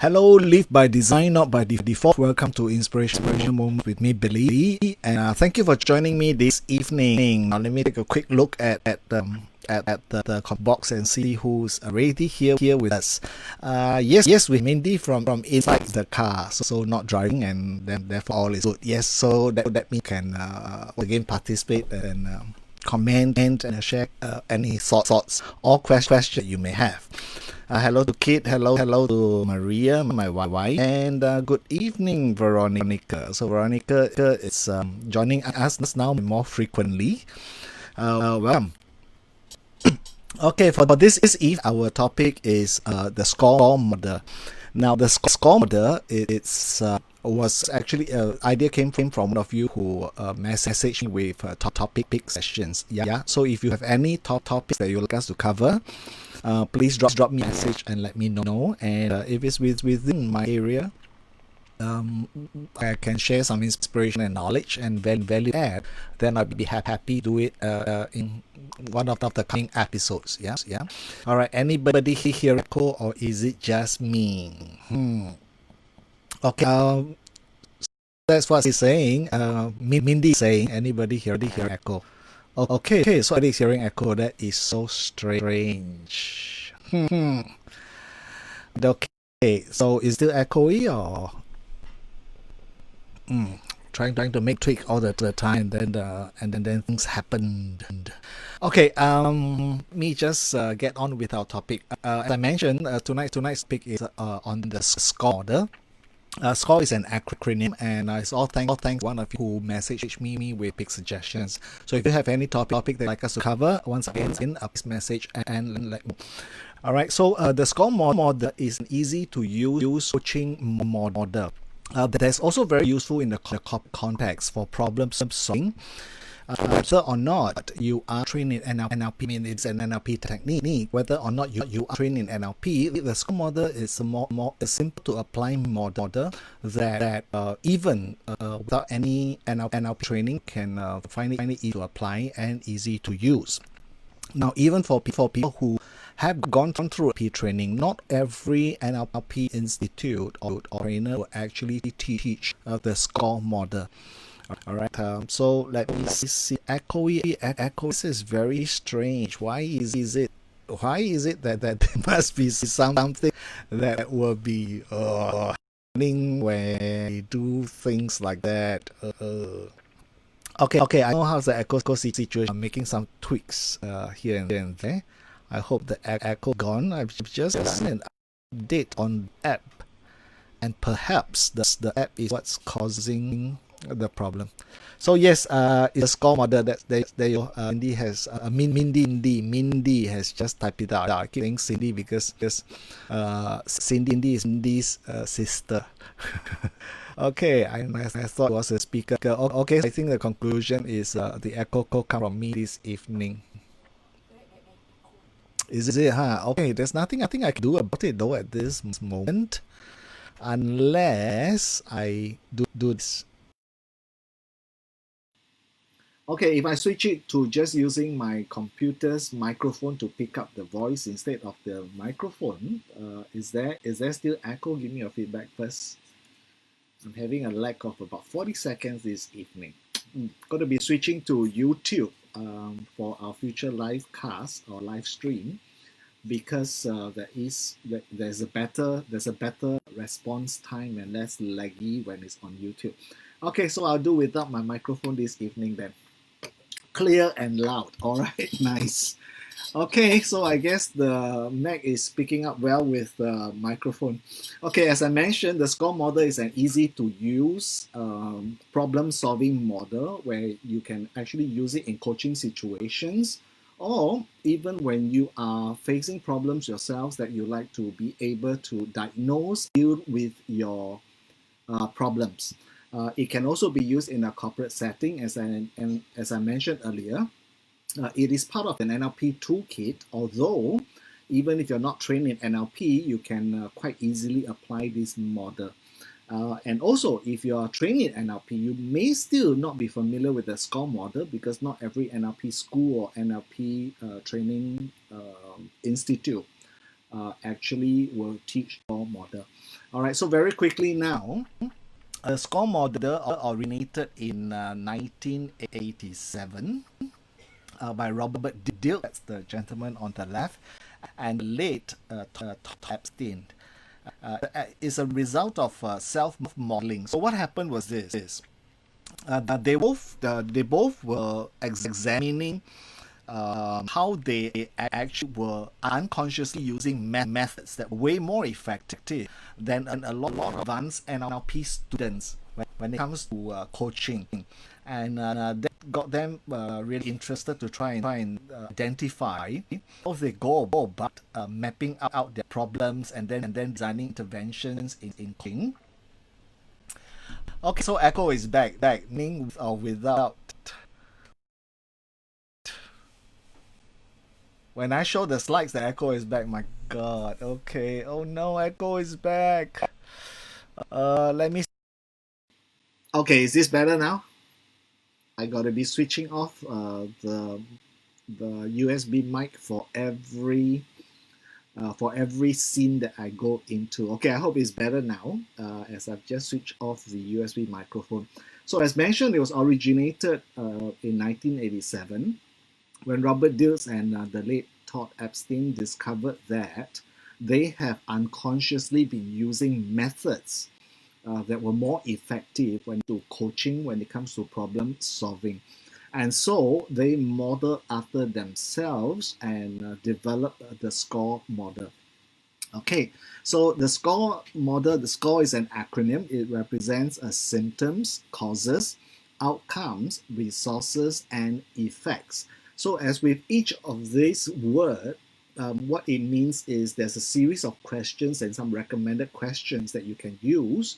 Hello, live by design, not by default. Welcome to Inspiration Moment with me, Billy. And thank you for joining me this evening. Now, let me take a quick look at the comment box and see who's already here with us. Yes, with Mindy from inside the car, so not driving, and then therefore all is good. Yes, so that means you can again participate and comment and share any thoughts or questions you may have. Hello to Kit, hello to Maria, my wife, and good evening, Veronica. So Veronica is joining us now more frequently. Welcome. Okay, for this eve, our topic is the S.C.O.R.E model. Now, the S.C.O.R.E model, was actually idea came from one of you who messaged me with topic sessions. Yeah. So if you have any topics that you'd like us to cover, please drop me a message and let me know. And if it's within my area, I can share some inspiration and knowledge and value add, then I'll be happy to do it in one of the coming episodes. Yeah. All right. Anybody hear echo, or is it just me? Okay. That's what he's saying. Mindy is saying, anybody hear echo? Okay. So everybody's hearing echo. That is so strange. Okay. So is still echoey or? Trying to make tweak all the time, and then things happened. Okay, me just get on with our topic. As I mentioned, tonight's topic is on the S.C.O.R.E model. S.C.O.R.E is an acronym, and it's all thanks one of you who messaged me with big suggestions. So if you have any topic that you'd like us to cover, once again, please message and let me. All right, so the S.C.O.R.E model is an easy to use coaching model. That's also very useful in the context for problem solving. Whether or not you are trained in NLP, I mean it's an NLP technique. Whether or not you are trained in NLP, the S.C.O.R.E model is a more simple to apply model that even without any NLP training can find it easy to apply and easy to use. Now, even for people who have gone through NLP training, not every NLP institute or trainer will actually teach the S.C.O.R.E model. All right. So let me see. Echo. This is very strange. Why is it that there must be something that will be happening when we do things like that? Okay. I know how's the echo situation. I'm making some tweaks here and there. I hope the echo gone. I've just done an update on the app, and perhaps the app is what's causing the problem. So yes, it's a S.C.O.R.E model that Mindy has Mindy has just typed it out. I keep saying Cindy because Cindy is Mindy's sister. Okay, I thought it was a speaker. Okay, I think the conclusion is the echo come from me this evening. Is it, huh? Okay, there's nothing I think I can do about it though at this moment, unless I do this. Okay, if I switch it to just using my computer's microphone to pick up the voice instead of the microphone, is there still echo? Give me your feedback first. I'm having a lag of about 40 seconds this evening. Going to be switching to YouTube for our future live cast or live stream, because there's a better response time and less laggy when it's on YouTube. Okay, so I'll do without my microphone this evening then. Clear and loud. All right, nice. Okay, so I guess the Mac is picking up well with the microphone. Okay, as I mentioned, the S.C.O.R.E model is an easy to use problem solving model where you can actually use it in coaching situations, or even when you are facing problems yourselves that you like to be able to deal with your problems. It can also be used in a corporate setting, as I mentioned earlier. It is part of an NLP toolkit, although even if you're not trained in NLP, you can quite easily apply this model. And also, if you are trained in NLP, you may still not be familiar with the S.C.O.R.E model, because not every NLP school or NLP training institute actually will teach S.C.O.R.E model. All right, so very quickly now, the S.C.O.R.E model originated in 1987 by Robert Dill, that's the gentleman on the left, and the late Epstein. Is a result of self-modeling. So what happened was this: they both were examining how they actually were unconsciously using methods that were way more effective than a lot of advanced NLP students when it comes to coaching, and that got them really interested to try and identify how they go about mapping out their problems and then designing interventions in coaching. Okay, so echo is back, meaning with or without. When I show the slides, the echo is back. My God. Okay. Oh no, echo is back. Let me. Okay, is this better now? I gotta be switching off the USB mic for every scene that I go into. Okay, I hope it's better now, as I've just switched off the USB microphone. So as mentioned, it was originated in 1987 when Robert Dills and the late Todd Epstein discovered that they have unconsciously been using methods that were more effective when to coaching when it comes to problem solving. And so they model after themselves and develop the S.C.O.R.E model. Okay, so the S.C.O.R.E model, the S.C.O.R.E is an acronym. It represents symptoms, causes, outcomes, resources, and effects. So as with each of these words, what it means is there's a series of questions and some recommended questions that you can use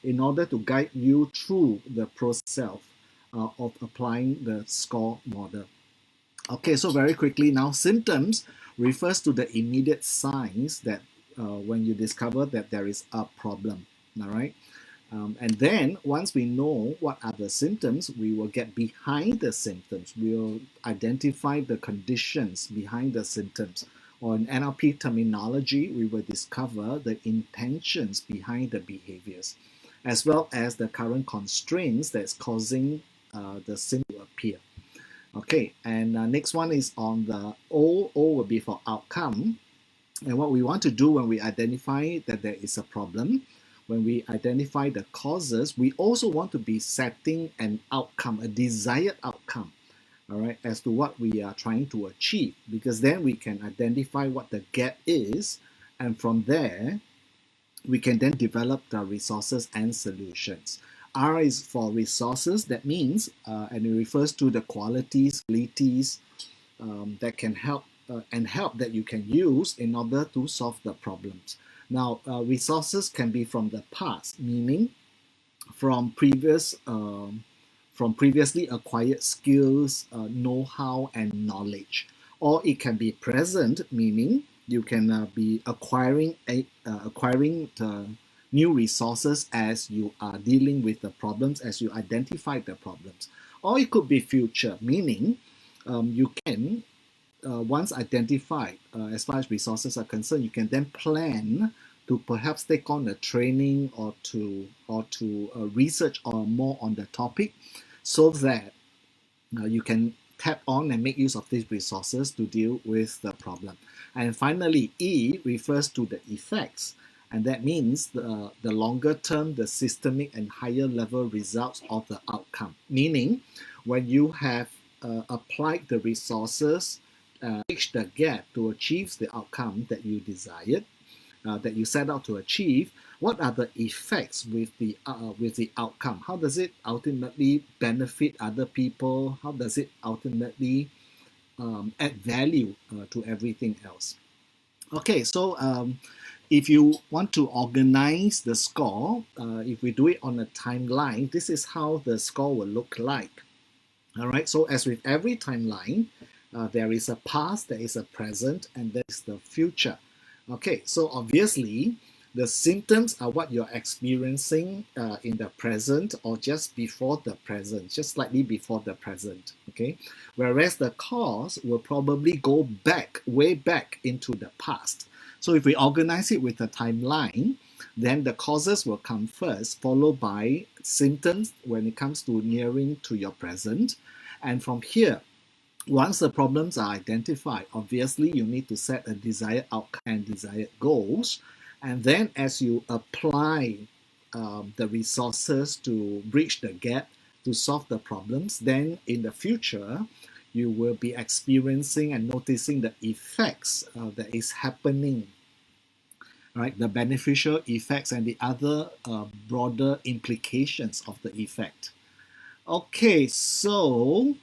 in order to guide you through the process of applying the S.C.O.R.E model. Okay, so very quickly now, symptoms refers to the immediate signs that when you discover that there is a problem, all right? And then once we know what are the symptoms, we will get behind the symptoms. We'll identify the conditions behind the symptoms. Or in NLP terminology, we will discover the intentions behind the behaviors, as well as the current constraints that's causing the symptom to appear. Okay, and next one is on the O. O will be for outcome. And what we want to do when we identify that there is a problem, when we identify the causes, we also want to be setting an outcome, a desired outcome, all right, as to what we are trying to achieve, because then we can identify what the gap is, and from there, we can then develop the resources and solutions. R is for resources. That means, and it refers to the qualities, abilities that can help and help that you can use in order to solve the problems. Now, resources can be from the past, meaning from previously acquired skills, know-how, and knowledge, or it can be present, meaning you can be acquiring the new resources as you are dealing with the problems, as you identify the problems, or it could be future, meaning you can once identified, as far as resources are concerned, you can then plan to perhaps take on a training or to research or more on the topic, so that you can tap on and make use of these resources to deal with the problem. And finally, E refers to the effects, and that means the longer term, the systemic and higher level results of the outcome. Meaning, when you have applied the resources, bridge the gap to achieve the outcome that you desired, that you set out to achieve, what are the effects with the outcome? How does it ultimately benefit other people? How does it ultimately add value to everything else? Okay, so if you want to organize the S.C.O.R.E, if we do it on a timeline, this is how the S.C.O.R.E will look like. All right, so as with every timeline, there is a past, there is a present, and there is the future. Okay, so obviously, the symptoms are what you're experiencing in the present or just before the present, just slightly before the present. Okay, whereas the cause will probably go back, way back into the past. So if we organize it with a timeline, then the causes will come first, followed by symptoms when it comes to nearing to your present. And from here, once the problems are identified, obviously you need to set a desired outcome and desired goals. And then as you apply the resources to bridge the gap, to solve the problems, then in the future, you will be experiencing and noticing the effects that is happening, right? The beneficial effects and the other broader implications of the effect. Okay, so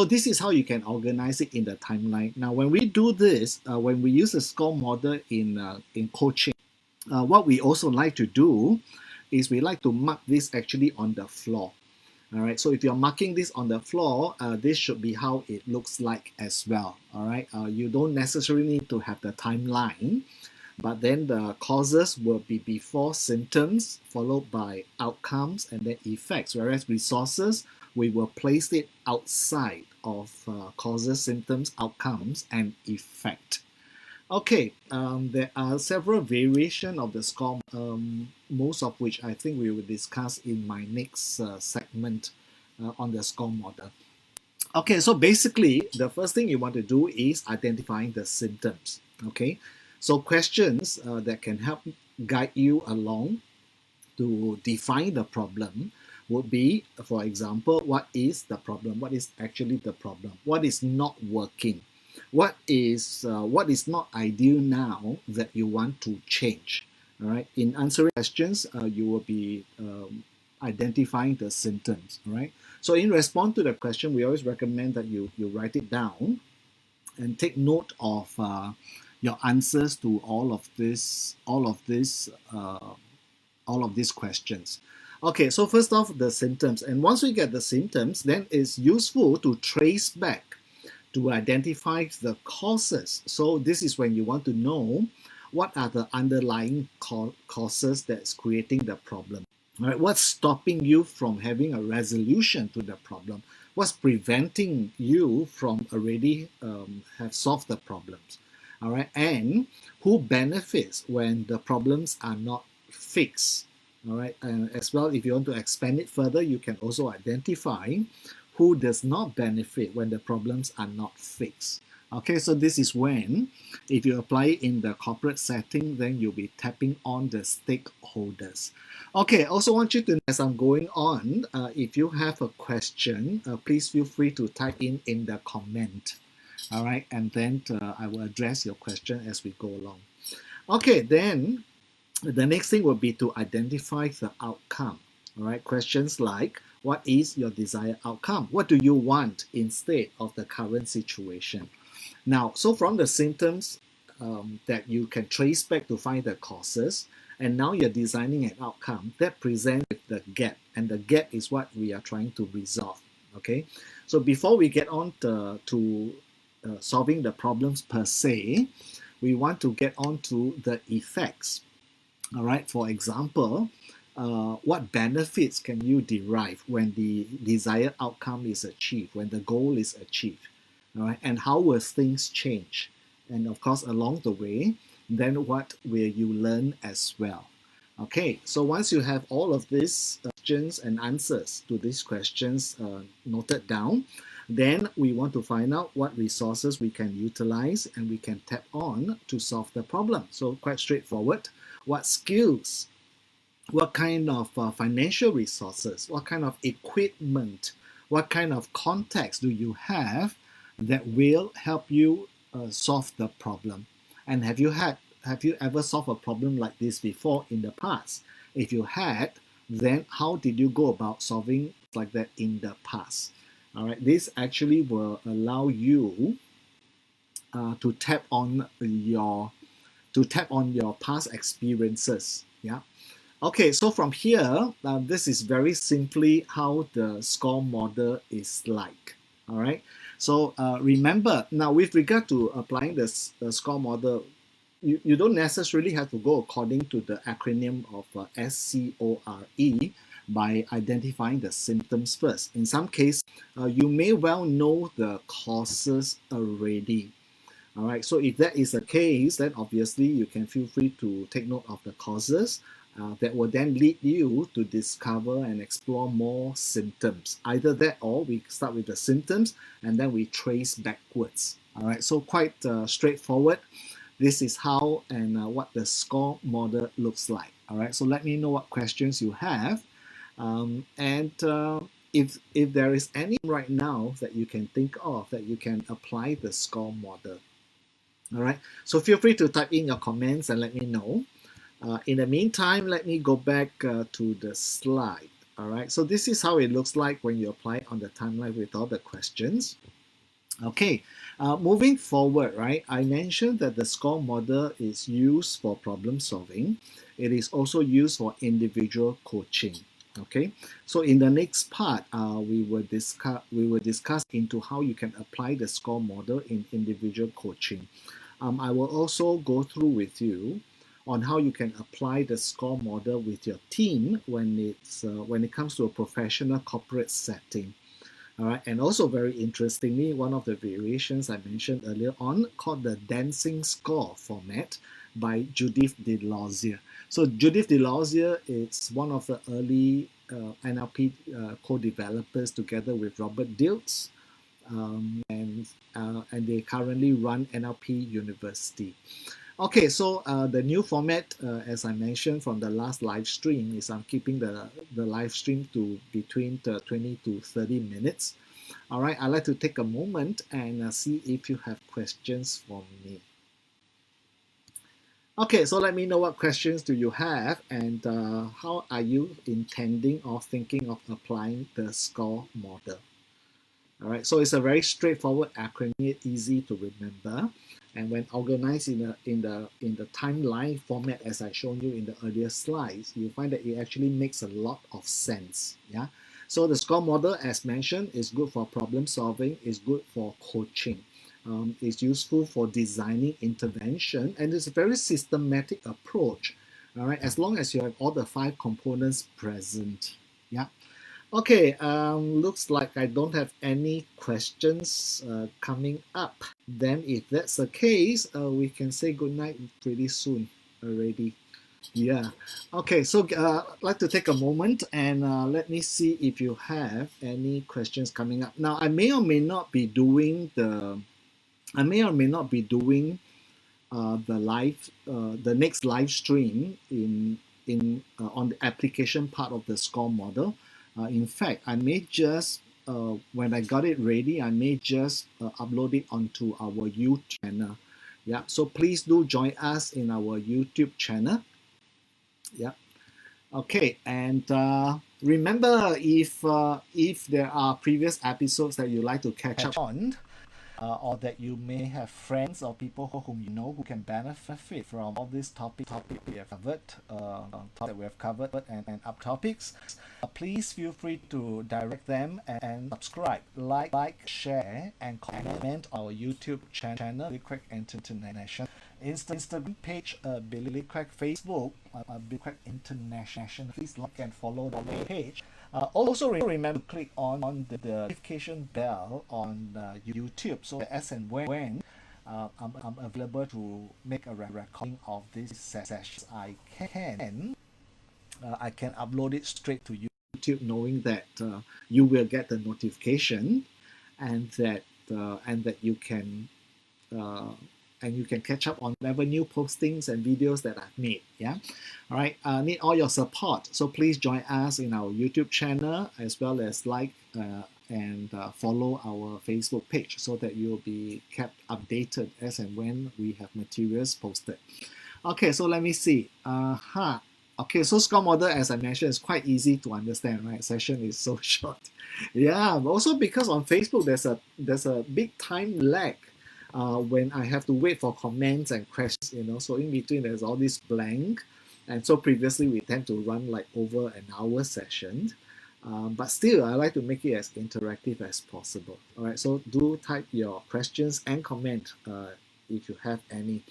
this is how you can organize it in the timeline. Now, when we do this, when we use the S.C.O.R.E model in coaching, what we also like to do is we like to mark this actually on the floor. All right, so if you're marking this on the floor, this should be how it looks like as well. All right, you don't necessarily need to have the timeline, but then the causes will be before symptoms, followed by outcomes and then effects, whereas resources, we will place it outside of causes, symptoms, outcomes, and effect. Okay, there are several variations of the S.C.O.R.E, most of which I think we will discuss in my next segment on the S.C.O.R.E model. Okay, so basically, the first thing you want to do is identifying the symptoms. Okay, so questions that can help guide you along to define the problem would be, for example, what is the problem? What is actually the problem? What is not working? What is not ideal now that you want to change? All right. In answering questions, you will be identifying the symptoms. All right. So in response to the question, we always recommend that you write it down and take note of your answers to all of these questions. Okay, so first off, the symptoms. And once we get the symptoms, then it's useful to trace back to identify the causes. So this is when you want to know what are the underlying causes that's creating the problem. All right, what's stopping you from having a resolution to the problem? What's preventing you from already have solved the problems? All right, and who benefits when the problems are not fixed? All right, and as well, if you want to expand it further, you can also identify who does not benefit when the problems are not fixed. Okay, so this is when, if you apply it in the corporate setting, then you'll be tapping on the stakeholders. Okay, I also want you to, as I'm going on, if you have a question, please feel free to type in the comment. All right, and then I will address your question as we go along. Okay, then the next thing will be to identify the outcome. All right, questions like, what is your desired outcome? What do you want instead of the current situation? Now, so from the symptoms that you can trace back to find the causes, and now you're designing an outcome that presents the gap, and the gap is what we are trying to resolve. Okay, so before we get on to solving the problems per se, we want to get on to the effects. All right, for example, what benefits can you derive when the desired outcome is achieved, when the goal is achieved? All right, and how will things change? And of course, along the way, then what will you learn as well? Okay, so once you have all of these questions and answers to these questions noted down, then we want to find out what resources we can utilize and we can tap on to solve the problem. So quite straightforward. What skills, what kind of financial resources, what kind of equipment, what kind of context do you have that will help you solve the problem? And have you ever solved a problem like this before in the past? If you had, then how did you go about solving like that in the past? All right, this actually will allow you to tap on your past experiences. Yeah. Okay, so from here, this is very simply how the S.C.O.R.E model is like. All right. So remember, now with regard to applying the S.C.O.R.E model, you don't necessarily have to go according to the acronym of S.C.O.R.E by identifying the symptoms first. In some cases, you may well know the causes already. All right, so if that is the case, then obviously you can feel free to take note of the causes that will then lead you to discover and explore more symptoms. Either that or we start with the symptoms and then we trace backwards. All right, so quite straightforward. This is how and what the SCORE model looks like. All right, so let me know what questions you have. And if there is any right now that you can think of that you can apply the SCORE model. All right, so feel free to type in your comments and let me know. In the meantime, let me go back to the slide. All right, so this is how it looks like when you apply it on the timeline with all the questions. Okay, moving forward, right, I mentioned that the SCORE model is used for problem solving. It is also used for individual coaching. Okay, so in the next part, we will discuss into how you can apply the SCORE model in individual coaching. I will also go through with you on how you can apply the SCORE model with your team when it comes to a professional corporate setting. All right, and also very interestingly, one of the variations I mentioned earlier on called the dancing score format by Judith DeLauzier. So Judith DeLauzier is one of the early NLP co-developers together with Robert Dilts, and they currently run NLP University. Okay, so the new format, as I mentioned from the last live stream, is I'm keeping the live stream to between 20 to 30 minutes. All right, I'd like to take a moment and see if you have questions for me. Okay, so let me know what questions do you have and how are you intending or thinking of applying the SCORE model. All right, so it's a very straightforward acronym, easy to remember, and when organized in the timeline format as I shown you in the earlier slides, you find that it actually makes a lot of sense. Yeah, so the SCORE model, as mentioned, is good for problem solving, is good for coaching. It's useful for designing intervention, and it's a very systematic approach. All right, as long as you have all the 5 components present. Yeah. Okay, looks like I don't have any questions coming up. Then if that's the case, we can say goodnight pretty soon already. Yeah. Okay, so I'd like to take a moment and let me see if you have any questions coming up. Now, I may or may not be doing the next live stream on the application part of the SCORE model. In fact, I may just when I got it ready, I may just upload it onto our YouTube channel. Yeah, so please do join us in our YouTube channel. Yeah. Okay, and remember, if there are previous episodes that you'd like to catch up on, or that you may have friends or people whom you know who can benefit from all these topic we have covered, and up topics, please feel free to direct them and subscribe, like, share, and comment on our YouTube channel, Billy Craig International, Instagram page, Billy Craig, Facebook, Billy Craig International. Please like and follow the page. Also remember to click on the notification bell on YouTube, so that as and when I'm available to make a recording of this session, I can upload it straight to YouTube, knowing that you will get the notification and that you can catch up on whatever new postings and videos that I've made. Yeah, all right. Need all your support, so please join us in our YouTube channel as well as and follow our Facebook page so that you'll be kept updated as and when we have materials posted. Okay, so let me see. Okay, so SCORE model, as I mentioned, is quite easy to understand, right? Session is so short. Yeah, but also because on Facebook there's a big time lag. When I have to wait for comments and questions, so in between there's all this blank, and so previously we tend to run like over an hour session, but still I like to make it as interactive as possible. All right, so do type your questions and comment if you have any.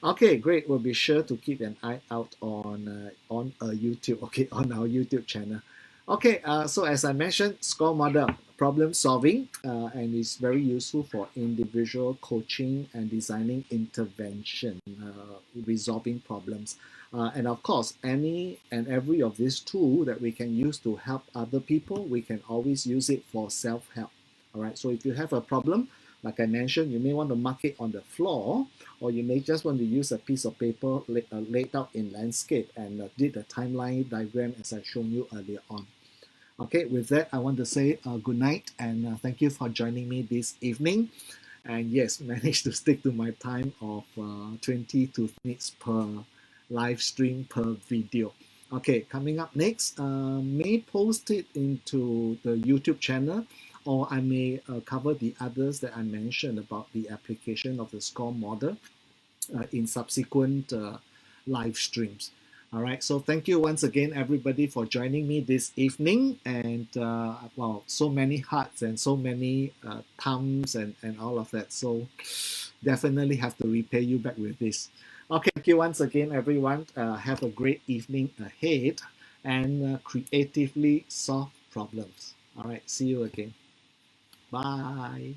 Okay, great. We'll be sure to keep an eye out on YouTube. Okay, on our YouTube channel. Okay, so as I mentioned, SCORE model. problem solving, and is very useful for individual coaching and designing intervention, resolving problems. And of course, any and every of these tools that we can use to help other people, we can always use it for self-help. All right. So if you have a problem, like I mentioned, you may want to mark it on the floor, or you may just want to use a piece of paper laid out in landscape and did a timeline diagram as I shown you earlier on. Okay, with that, I want to say good night and thank you for joining me this evening. And yes, managed to stick to my time of 20 to minutes per live stream per video. Okay, coming up next, may post it into the YouTube channel, or I may cover the others that I mentioned about the application of the S.C.O.R.E model in subsequent live streams. All right, so thank you once again, everybody, for joining me this evening. And wow, so many hearts and so many thumbs and all of that. So definitely have to repay you back with this. Okay, thank you once again, everyone. Have a great evening ahead and creatively solve problems. All right, see you again. Bye.